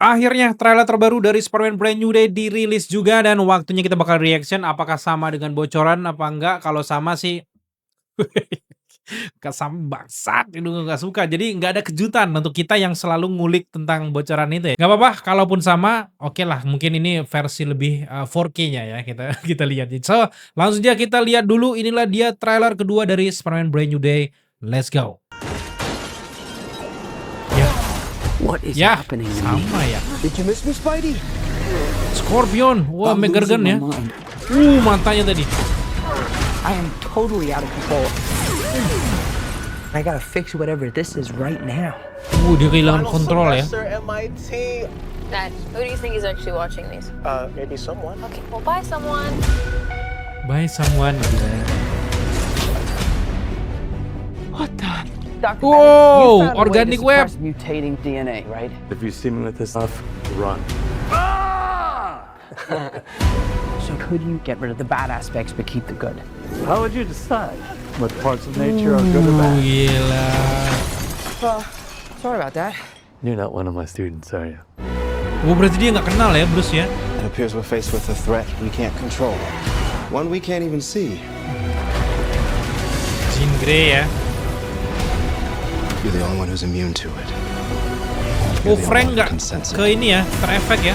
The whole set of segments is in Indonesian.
Akhirnya trailer terbaru dari Spider-Man Brand New Day dirilis juga dan waktunya kita bakal reaction apakah sama dengan bocoran apa enggak. Kalau sama sih kesam bangsat, itu nggak suka. Jadi nggak ada kejutan untuk kita yang selalu ngulik tentang bocoran itu ya. Nggak apa-apa, kalaupun sama, oke lah. Mungkin ini versi lebih 4K-nya ya kita kita lihat. So, langsung aja kita lihat dulu. Inilah dia trailer kedua dari Spider-Man Brand New Day. Let's go. Ya, What is ya, happening to me? sama ya. Did you miss me, Spidey? Scorpion, wah I'm Megargan losing ya. my mind. Matanya tadi. I am totally out of control. I gotta fix whatever this is right now. Dia kehilangan kontrol ya. MIT. Dad, who do you think is actually watching these? Maybe someone. Okay, well, bye, someone. By someone. What the? Dr. Whoa, Banner, you found a way organic to web. suppress mutating DNA, right? If you see me with this stuff, run. So could you get rid of the bad aspects but keep the good? How would you decide what parts of nature are good or bad? Gila. Sorry about that. You're not one of my students, are you? Berarti dia nggak kenal ya Bruce ya. It appears we're faced with a threat we can't control. One we can't even see. Jean Grey ya. You're the only one who's immune to it. Frank nggak ke ini ya, terefek ya.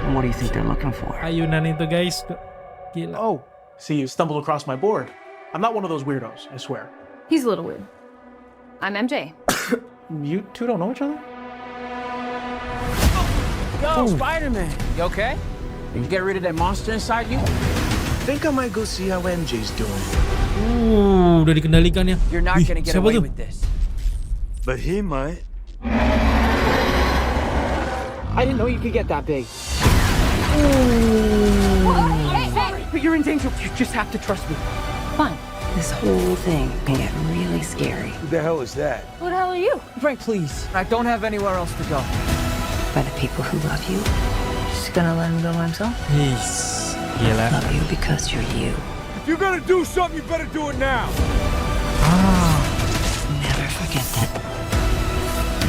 And what do you think they're looking for? Ayunan itu guys. Gila. Oh, see, you stumbled across my board. I'm not one of those weirdos, I swear. He's a little weird. I'm MJ. You two don't know each other? Yo, Spider-Man, you okay? Did you get rid of that monster inside you? Think I might go see how MJ's doing. Udah dikendalikan ya. You're not Wih, gonna get siapa away tuh? with this. But he might. I didn't know you could get that big. But you're in danger. You just have to trust me. Fine. This whole thing can get really scary. Who the hell is that? Who the hell are you? Frank, please. I don't have anywhere else to go. By the people who love you, Just gonna let him go by himself? Yes. Gila. love you because you're you. If you're gonna do something, you better do it now. Never forget that.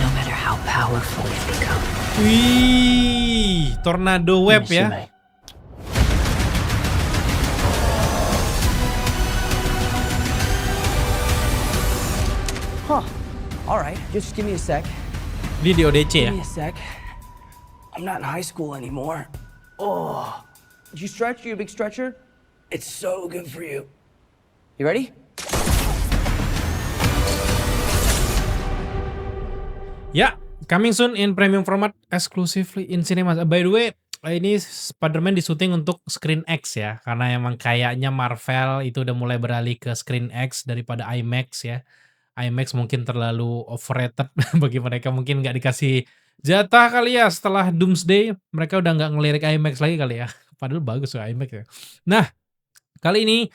No matter how powerful you become, Wih, tornado web Miss you, ya. mate. Huh. All right. Just give me a sec. Dia di ODC ya. Give me a sec. I'm not in high school anymore. Oh. Did you stretch? You a big stretcher? It's so good for you. You ready? Ya, coming soon in premium format exclusively in cinemas. By the way, ini Spider-Man disuting untuk Screen X ya, karena emang kayaknya Marvel itu udah mulai beralih ke Screen X daripada IMAX ya. IMAX mungkin terlalu overrated bagi mereka, mungkin nggak dikasih jatah kali ya setelah Doomsday, mereka udah nggak ngelirik IMAX lagi kali ya. Padahal bagus ya IMAX ya. Nah, kali ini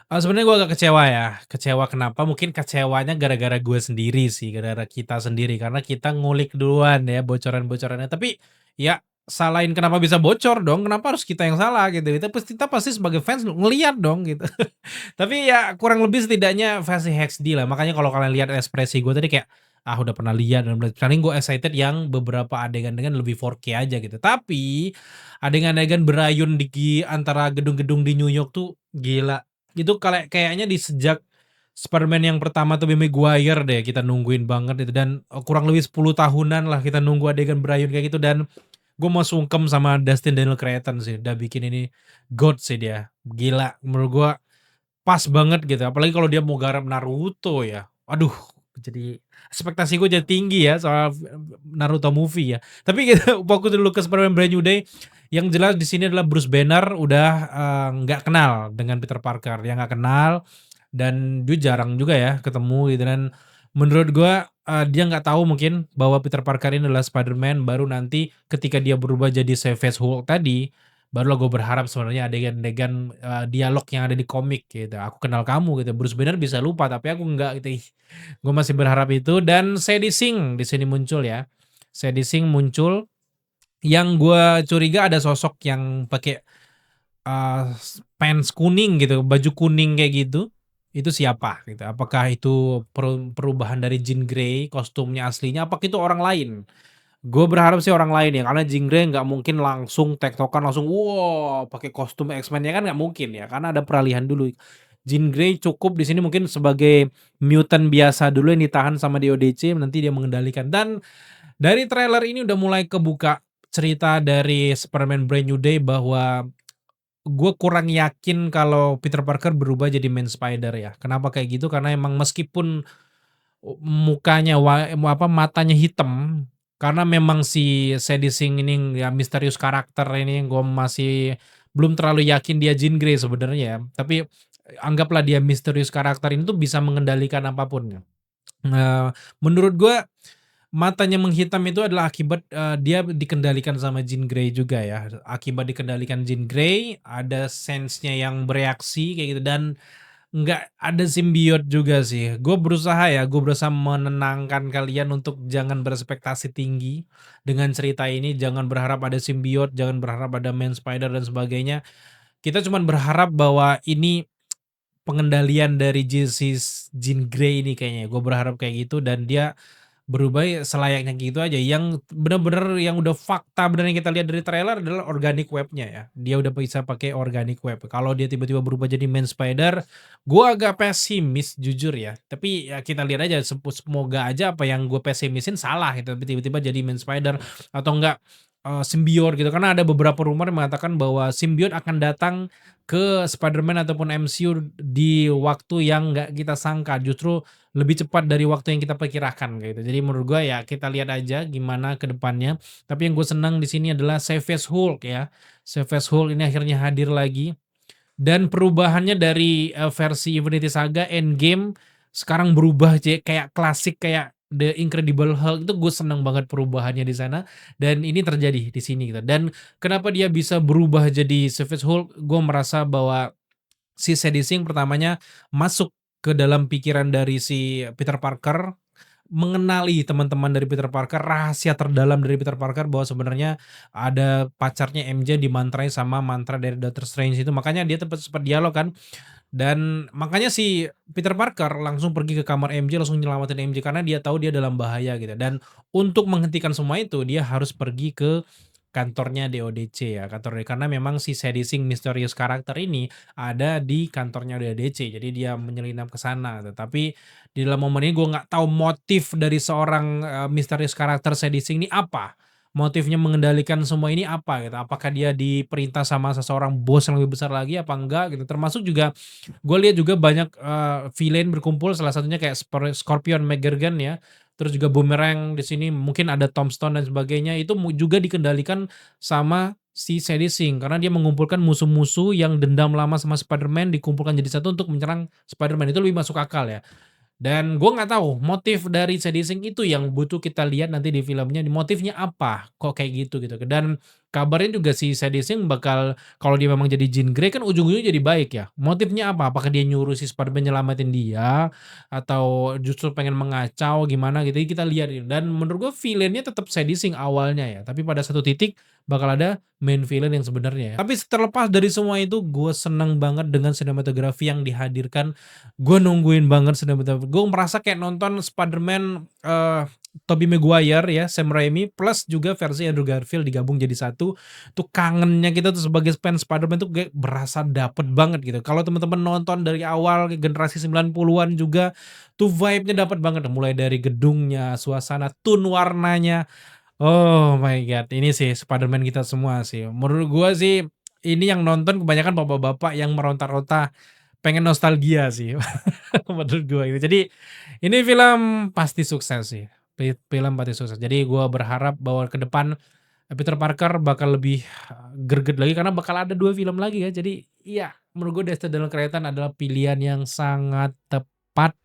sebenarnya gue agak kecewa ya. Kecewa kenapa? Mungkin kecewanya gara-gara gue sendiri sih, gara-gara kita sendiri karena kita ngulik duluan ya bocoran-bocorannya. Tapi ya salahin kenapa bisa bocor dong? Kenapa harus kita yang salah gitu? Kita pasti sebagai fans ngeliat dong gitu. Tapi ya kurang lebih setidaknya versi HD lah. Makanya kalau kalian lihat ekspresi gue tadi kayak udah pernah lihat dan paling gue excited yang beberapa adegan-adegan lebih 4K aja gitu. Tapi adegan-adegan berayun di antara gedung-gedung di New York tuh gila. Itu kayaknya di sejak Spider-Man yang pertama tuh Tobey Maguire deh kita nungguin banget itu, dan kurang lebih 10 tahunan lah kita nunggu adegan berayun kayak gitu, dan gue mau sungkem sama Dustin Daniel Cretton sih, udah bikin ini god sih dia, gila menurut gue pas banget gitu, apalagi kalau dia mau garap Naruto ya, aduh jadi ekspektasi gue jadi tinggi ya soal Naruto movie ya. Tapi kita fokus dulu ke Spider-Man Brand New Day. Yang jelas di sini adalah Bruce Banner udah nggak kenal dengan Peter Parker, dia nggak kenal dan dia jarang juga ya ketemu gitu, dan menurut gua dia nggak tahu mungkin bahwa Peter Parker ini adalah Spider-Man, baru nanti ketika dia berubah jadi Savage Hulk tadi, barulah gue berharap sebenarnya adegan-adegan dialog yang ada di komik gitu. Aku kenal kamu gitu. Bruce Banner bisa lupa tapi aku enggak gitu. Gue masih berharap itu, dan Sadie Sink di sini muncul ya. Sadie Sink muncul. Yang gue curiga ada sosok yang pakai pants kuning gitu, baju kuning kayak gitu. Itu siapa gitu? Apakah itu perubahan dari Jean Grey kostumnya aslinya? Apakah itu orang lain? Gue berharap sih orang lain ya, karena Jean Grey nggak mungkin langsung tektokan langsung, wow, pakai kostum X-Men-nya kan nggak mungkin ya, karena ada peralihan dulu. Jean Grey cukup di sini mungkin sebagai mutant biasa dulu yang ditahan sama di ODC, nanti dia mengendalikan. Dan dari trailer ini udah mulai kebuka cerita dari Spider-Man Brand New Day bahwa gue kurang yakin kalau Peter Parker berubah jadi main Spider ya. Kenapa kayak gitu? Karena emang meskipun mukanya matanya hitam, karena memang si Sadie Sink ini ya misterius karakter ini gue masih belum terlalu yakin dia Jean Grey sebenarnya ya. Tapi anggaplah dia misterius karakter ini tuh bisa mengendalikan apapun. Menurut gue matanya menghitam itu adalah akibat, dia dikendalikan sama Jean Grey juga ya. Akibat dikendalikan Jean Grey, ada sense-nya yang bereaksi kayak gitu dan nggak ada simbiot juga sih. Gue berusaha menenangkan kalian untuk jangan berekspektasi tinggi dengan cerita ini, jangan berharap ada simbiot, jangan berharap ada main spider dan sebagainya. Kita cuman berharap bahwa ini pengendalian dari Jean Grey ini kayaknya. Gue berharap kayak gitu dan dia berubah ya selayaknya gitu aja, yang bener-bener yang udah fakta bener yang kita lihat dari trailer adalah organic webnya ya. Dia udah bisa pakai organic web. Kalau dia tiba-tiba berubah jadi main spider, gua agak pesimis jujur ya. Tapi ya kita lihat aja, semoga aja apa yang gue pesimisin salah gitu, tapi tiba-tiba jadi main spider atau enggak simbiot gitu. Karena ada beberapa rumor yang mengatakan bahwa simbiot akan datang ke Spider-Man ataupun MCU di waktu yang nggak kita sangka, justru lebih cepat dari waktu yang kita perkirakan gitu. Jadi menurut gue ya kita lihat aja gimana ke depannya. Tapi yang gue senang di sini adalah Savage Hulk ya. Savage Hulk ini akhirnya hadir lagi dan perubahannya dari versi Infinity Saga Endgame sekarang berubah kayak klasik kayak The Incredible Hulk, itu gue seneng banget perubahannya di sana dan ini terjadi di sini gitu. Dan kenapa dia bisa berubah jadi Savage Hulk? Gue merasa bahwa si Sadie Sink pertamanya masuk ke dalam pikiran dari si Peter Parker, mengenali teman-teman dari Peter Parker, rahasia terdalam dari Peter Parker bahwa sebenarnya ada pacarnya MJ dimantrai sama mantra dari Doctor Strange itu. Makanya dia sempat dialog kan. Dan makanya si Peter Parker langsung pergi ke kamar MJ, langsung nyelamatin MJ karena dia tahu dia dalam bahaya gitu. Dan untuk menghentikan semua itu dia harus pergi ke kantornya DODC ya, karena memang si Sadie Sink misterius karakter ini ada di kantornya DODC. Jadi dia menyelinap ke sana. Tetapi di dalam momen ini gue nggak tahu motif dari seorang misterius karakter Sadie Sink ini apa. Motifnya mengendalikan semua ini apa gitu. Apakah dia diperintah sama seseorang bos yang lebih besar lagi apa enggak gitu. Termasuk juga gue lihat juga banyak villain berkumpul, salah satunya kayak Scorpion McGurgan ya. Terus juga Boomerang di sini, mungkin ada Tombstone dan sebagainya, itu juga dikendalikan sama si Sadie Sink karena dia mengumpulkan musuh-musuh yang dendam lama sama Spider-Man dikumpulkan jadi satu untuk menyerang Spider-Man. Itu lebih masuk akal ya. Dan gue nggak tahu motif dari Sadie Sink itu yang butuh kita lihat nanti di filmnya, motifnya apa kok kayak gitu gitu. Dan kabarnya juga si Sadie Sink bakal, kalau dia memang jadi Jean Grey kan ujung-ujungnya jadi baik ya. Motifnya apa? Apakah dia nyuruh si Spider-Man nyelamatin dia atau justru pengen mengacau gimana gitu. Jadi kita lihat gitu. Dan menurut gue villainnya tetap Sadie Sink awalnya ya, tapi pada satu titik bakal ada main villain yang sebenarnya ya. Tapi terlepas dari semua itu, gue seneng banget dengan sinematografi yang dihadirkan. Gue nungguin banget sinematografi. Gue merasa kayak nonton Spider-Man Tobey Maguire ya, Sam Raimi plus juga versi Andrew Garfield digabung jadi satu. Tuh kangennya kita tuh sebagai fans Spider-Man tuh kayak berasa dapet banget gitu. Kalau teman-teman nonton dari awal generasi 90-an juga tuh vibe-nya dapet banget, mulai dari gedungnya, suasana, tone warnanya. Oh my god, ini sih Spider-Man kita semua sih. Menurut gua sih ini yang nonton kebanyakan bapak-bapak yang meronta-ronta pengen nostalgia sih. Menurut gua gitu. Jadi ini film pasti sukses sih. Film pasti sukses. Jadi gua berharap bahwa ke depan Peter Parker bakal lebih greget lagi karena bakal ada 2 film lagi ya. Jadi iya, menurut gua Days of the Cretan adalah pilihan yang sangat tepat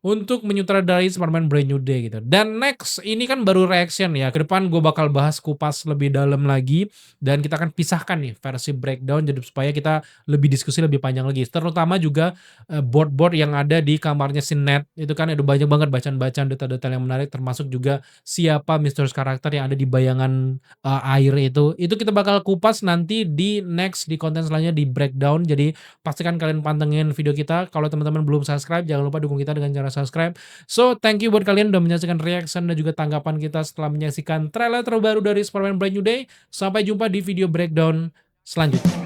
untuk menyutradarai Spider-Man Brand New Day gitu. Dan next, ini kan baru reaction ya. Ke depan gue bakal bahas kupas lebih dalam lagi dan kita akan pisahkan nih versi breakdown jadi supaya kita lebih diskusi lebih panjang lagi. Terutama juga board-board yang ada di kamarnya si Ned. Itu kan ada banyak banget bacaan-bacaan detail-detail yang menarik, termasuk juga siapa misterius karakter yang ada di bayangan air itu. Itu kita bakal kupas nanti di next, di konten selanjutnya di breakdown. Jadi pastikan kalian pantengin video kita. Kalau teman-teman belum subscribe, jangan lupa dukung kita dengan cara subscribe. So, thank you buat kalian udah menyaksikan reaction dan juga tanggapan kita setelah menyaksikan trailer terbaru dari Spider-Man Brand New Day. Sampai jumpa di video breakdown selanjutnya.